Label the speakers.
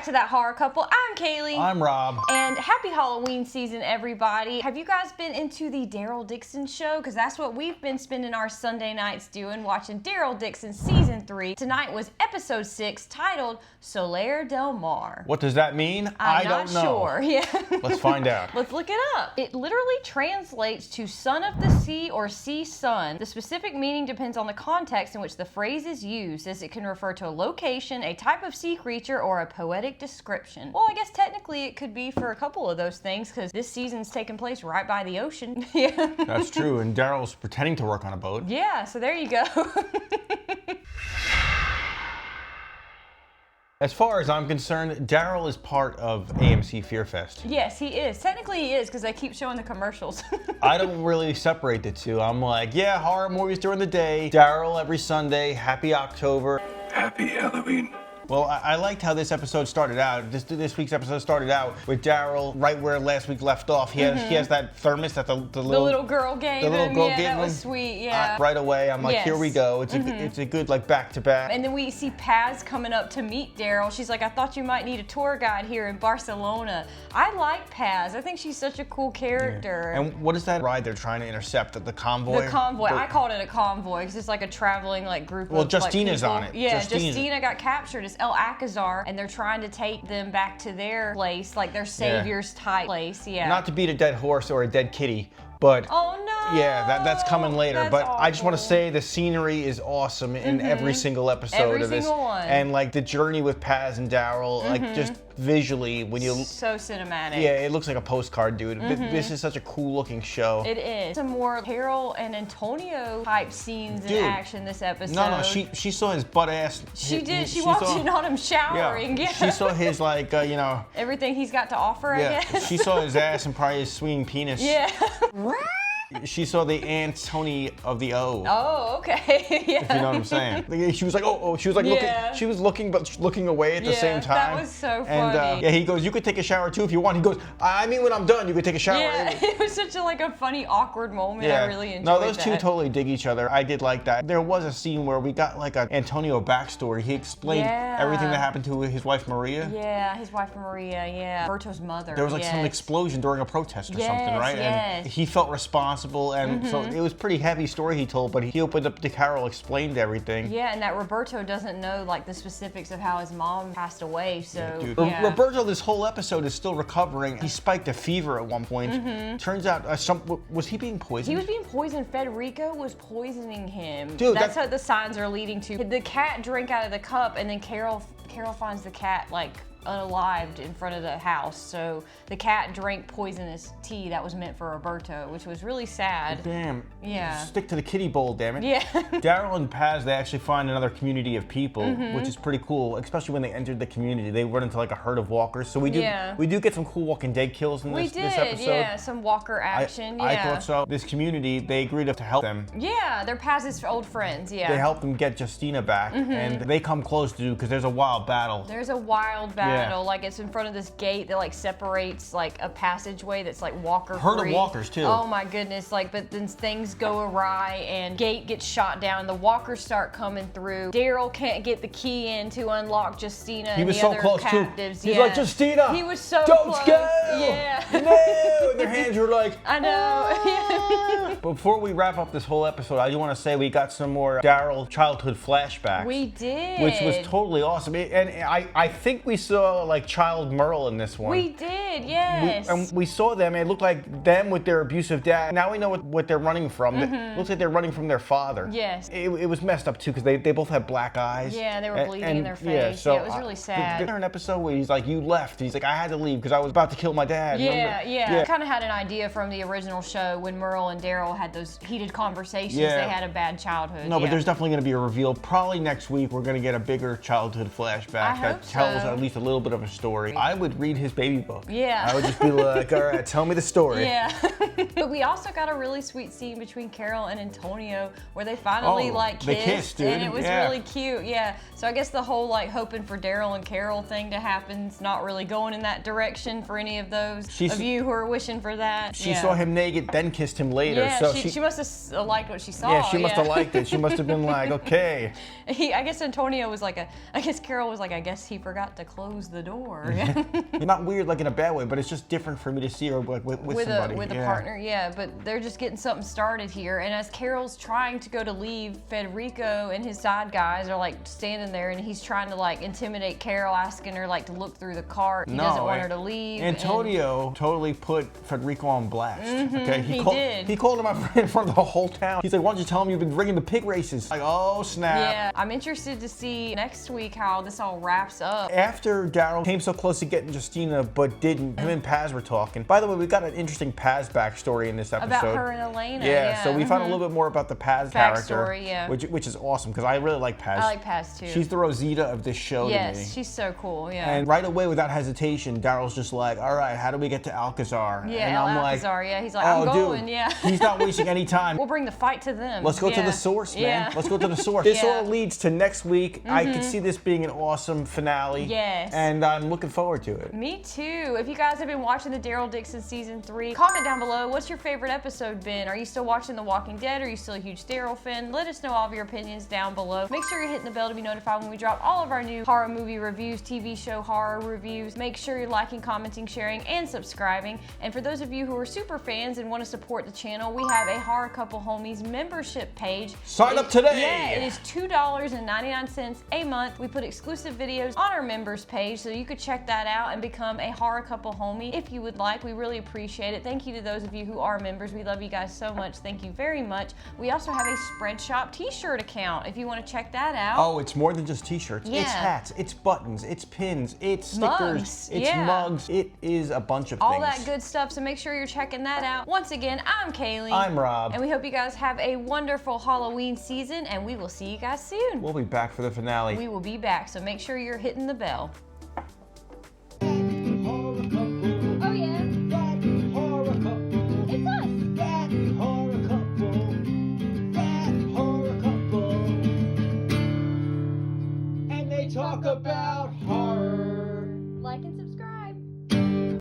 Speaker 1: back to That Horror Couple. I'm Kaylee.
Speaker 2: I'm Rob.
Speaker 1: And happy Halloween season, everybody. Have you guys been into the Daryl Dixon show? Because that's what we've been spending our Sunday nights doing, watching Daryl Dixon season 3. Tonight was episode 6, titled Soler del Mar.
Speaker 2: What does that mean? I don't know.
Speaker 1: I'm not sure. Yeah.
Speaker 2: Let's find out.
Speaker 1: Let's look it up. It literally translates to son of the sea or sea sun. The specific meaning depends on the context in which the phrase is used, as it can refer to a location, a type of sea creature, or a poetic description. Well, I guess technically it could be for a couple of those things, because this season's taking place right by the ocean. Yeah.
Speaker 2: That's true, and Daryl's pretending to work on a boat.
Speaker 1: Yeah, so there you go.
Speaker 2: As far as I'm concerned, Daryl is part of AMC Fear Fest.
Speaker 1: Yes, he is. Technically he is, because they keep showing the commercials.
Speaker 2: I don't really separate the two. I'm like, yeah, horror movies during the day, Daryl every Sunday, happy October.
Speaker 3: Happy Halloween.
Speaker 2: Well, I liked how this episode started out. This week's episode started out with Daryl right where last week left off. He has that thermos that the
Speaker 1: little girl gave him. Yeah, that was sweet. Yeah.
Speaker 2: Right away, I'm like,
Speaker 1: yes.
Speaker 2: Here we go. It's a good like back to back.
Speaker 1: And then we see Paz coming up to meet Daryl. She's like, I thought you might need a tour guide here in Barcelona. I like Paz. I think she's such a cool character.
Speaker 2: Yeah. And what is that ride they're trying to intercept? The convoy?
Speaker 1: The convoy. I called it a convoy because it's like a traveling group
Speaker 2: well,
Speaker 1: of
Speaker 2: Justina's
Speaker 1: people.
Speaker 2: on it.
Speaker 1: Yeah, Justina got captured as El Alcazar, and they're trying to take them back to their place, like their savior's type place. Yeah.
Speaker 2: Not to beat a dead horse or a dead kitty, but
Speaker 1: oh no!
Speaker 2: Yeah, that's coming later.
Speaker 1: That's
Speaker 2: but
Speaker 1: awful.
Speaker 2: I just want to say the scenery is awesome in every single episode of this.
Speaker 1: Every single one.
Speaker 2: And like the journey with Paz and Daryl, like just visually when you
Speaker 1: so cinematic.
Speaker 2: Yeah, it looks like a postcard, dude. This is such a cool looking show.
Speaker 1: It is. Some more Carol and Antonio type scenes in action this episode.
Speaker 2: No, she saw his butt ass.
Speaker 1: She did. She walked in on him showering. Yeah.
Speaker 2: She saw his
Speaker 1: everything he's got to offer.
Speaker 2: Yeah.
Speaker 1: I guess.
Speaker 2: She saw his ass and probably his swinging penis.
Speaker 1: Yeah.
Speaker 2: She saw the Antony of the O.
Speaker 1: Oh, okay. Yeah.
Speaker 2: If you know what I'm saying. She was like, oh, she was like looking. She was looking, but looking away at the same time.
Speaker 1: That was so funny.
Speaker 2: And he goes, you could take a shower too if you want. He goes, I mean, when I'm done, you could take a shower.
Speaker 1: Yeah, it was such a funny, awkward moment.
Speaker 2: Yeah.
Speaker 1: I really enjoyed
Speaker 2: No, those
Speaker 1: that.
Speaker 2: two totally dig each other. I did like that. There was a scene where we got like an Antonio backstory. He explained everything that happened to his wife Maria.
Speaker 1: Yeah, his wife Maria. Yeah, Berto's mother.
Speaker 2: There was like some explosion during a protest or something, right?
Speaker 1: Yes.
Speaker 2: And he felt responsible, and so it was a pretty heavy story he told. But he opened up to Carol, explained everything.
Speaker 1: Yeah, and that Roberto doesn't know the specifics of how his mom passed away. So
Speaker 2: dude. Roberto, this whole episode is still recovering. He spiked a fever at one point. Turns out, was he being poisoned?
Speaker 1: He was being poisoned. Federico was poisoning him.
Speaker 2: Dude,
Speaker 1: that's what the signs are leading to. The cat drank out of the cup, and then Carol finds the cat unalived in front of the house. So the cat drank poisonous tea that was meant for Roberto, which was really sad.
Speaker 2: Damn.
Speaker 1: Yeah.
Speaker 2: Stick to the kiddie bowl, damn it.
Speaker 1: Yeah.
Speaker 2: Daryl and Paz, they actually find another community of people, which is pretty cool, especially when they entered the community. They run into a herd of walkers. So we do get some cool Walking Dead kills in this episode.
Speaker 1: Yeah, some walker action.
Speaker 2: I thought so. This community, they agreed to help them.
Speaker 1: Yeah, they're Paz's old friends. Yeah.
Speaker 2: They help them get Justina back, and they come close to because there's a wild battle.
Speaker 1: There's a wild battle. It's in front of this gate that separates a passageway that's walker free.
Speaker 2: Herd of walkers too.
Speaker 1: Oh my goodness! But then things go awry and gate gets shot down. The walkers start coming through. Daryl can't get the key in to unlock Justina.
Speaker 2: He was
Speaker 1: and the
Speaker 2: so
Speaker 1: other
Speaker 2: close
Speaker 1: captives.
Speaker 2: too. He's like, Justina.
Speaker 1: He was so
Speaker 2: don't
Speaker 1: close.
Speaker 2: Go.
Speaker 1: Yeah.
Speaker 2: No. And their hands were like.
Speaker 1: I know.
Speaker 2: Before we wrap up this whole episode, I do want to say we got some more Daryl childhood flashbacks.
Speaker 1: We did.
Speaker 2: Which was totally awesome. And I think we saw child Merle in this one.
Speaker 1: We did, yes.
Speaker 2: We saw them, and it looked like them with their abusive dad. Now we know what they're running from. It looks like they're running from their father.
Speaker 1: Yes.
Speaker 2: It was messed up too, because they both had black eyes.
Speaker 1: Yeah, they were bleeding in their face.
Speaker 2: Yeah, so
Speaker 1: it was really sad.
Speaker 2: There's an episode where he's like, you left. He's like, I had to leave because I was about to kill my dad.
Speaker 1: Yeah. I kind of had an idea from the original show when Merle and Daryl had those heated conversations. They had a bad childhood.
Speaker 2: No, but there's definitely going to be a reveal. Probably next week we're going to get a bigger childhood flashback that tells at least a little bit of a story. I would read his baby book.
Speaker 1: Yeah. Yeah.
Speaker 2: I would just be like, all right, tell me the story.
Speaker 1: Yeah. But we also got a really sweet scene between Carol and Antonio where they finally kissed.
Speaker 2: They kissed, dude.
Speaker 1: And it was really cute. Yeah. So I guess the whole like hoping for Daryl and Carol thing to happen is not really going in that direction for any of those of you who are wishing for that.
Speaker 2: She saw him naked, then kissed him later.
Speaker 1: Yeah,
Speaker 2: so
Speaker 1: she must have liked what she saw.
Speaker 2: Yeah, she must have liked it. She must have been like, okay.
Speaker 1: I guess Antonio was like I guess Carol was like, I guess he forgot to close the door.
Speaker 2: Not weird like in a bad way, but it's just different for me to see her like with somebody.
Speaker 1: With a partner, yeah. But they're just getting something started here. And as Carol's trying to go to leave, Federico and his side guys are like standing there, and he's trying to like intimidate Carol, asking her like to look through the cart. He doesn't want her to leave.
Speaker 2: Antonio totally put Federico on blast. Okay,
Speaker 1: he did.
Speaker 2: He called him my friend in front of the whole town. He's like, why don't you tell him you've been ringing the pig races? Like, oh snap.
Speaker 1: Yeah, I'm interested to see next week how this all wraps up.
Speaker 2: After Daryl came so close to getting Justina, but didn't, him and Paz were talking. By the way, we got an interesting Paz backstory in this episode.
Speaker 1: About her and Elena.
Speaker 2: Yeah, so we found a little bit more about the Paz character,
Speaker 1: yeah.
Speaker 2: which is awesome because I really like Paz.
Speaker 1: I like Paz too.
Speaker 2: She's the Rosita of this show to me.
Speaker 1: Yes, she's so cool, yeah.
Speaker 2: And right away, without hesitation, Daryl's just like, all right, how do we get to Alcazar?
Speaker 1: Yeah,
Speaker 2: and I'm
Speaker 1: Alcazar,
Speaker 2: like,
Speaker 1: yeah. He's like, I'm going, yeah.
Speaker 2: He's not wasting any time.
Speaker 1: We'll bring the fight to them.
Speaker 2: Let's go to the source, man.
Speaker 1: Yeah.
Speaker 2: Let's go to the source. This all leads to next week. I can see this being an awesome finale.
Speaker 1: Yes.
Speaker 2: And I'm looking forward to it.
Speaker 1: Me too. If you guys have been watching the Daryl Dixon season 3, comment down below. What's your favorite episode been? Are you still watching The Walking Dead? Are you still a huge Daryl fan? Let us know all of your opinions down below. Make sure you're hitting the bell to be notified when we drop all of our new horror movie reviews, TV show horror reviews. Make sure you're liking, commenting, sharing, and subscribing. And for those of you who are super fans and want to support the channel, we have a Horror Couple Homies membership page.
Speaker 2: Sign up today!
Speaker 1: Yeah, it is $2.99 a month. We put exclusive videos on our members page, so you could check that out and become a Horror Couple homie if you would like. We really appreciate it. Thank you to those of you who are members. We love you guys so much. Thank you very much. We also have a Spread Shop t-shirt account if you want to check that out.
Speaker 2: Oh, it's more than just t-shirts.
Speaker 1: Yeah.
Speaker 2: It's hats, it's buttons, it's pins, it's stickers,
Speaker 1: mugs.
Speaker 2: it's mugs. It is a bunch of
Speaker 1: all
Speaker 2: things.
Speaker 1: All that good stuff, so make sure you're checking that out. Once again, I'm Kaylee.
Speaker 2: I'm Rob.
Speaker 1: And we hope you guys have a wonderful Halloween season, and we will see you guys soon.
Speaker 2: We'll be back for the finale.
Speaker 1: We will be back, so make sure you're hitting the bell.
Speaker 3: Oh yeah. That horror couple. It's us. That horror couple. That horror couple. And they talk about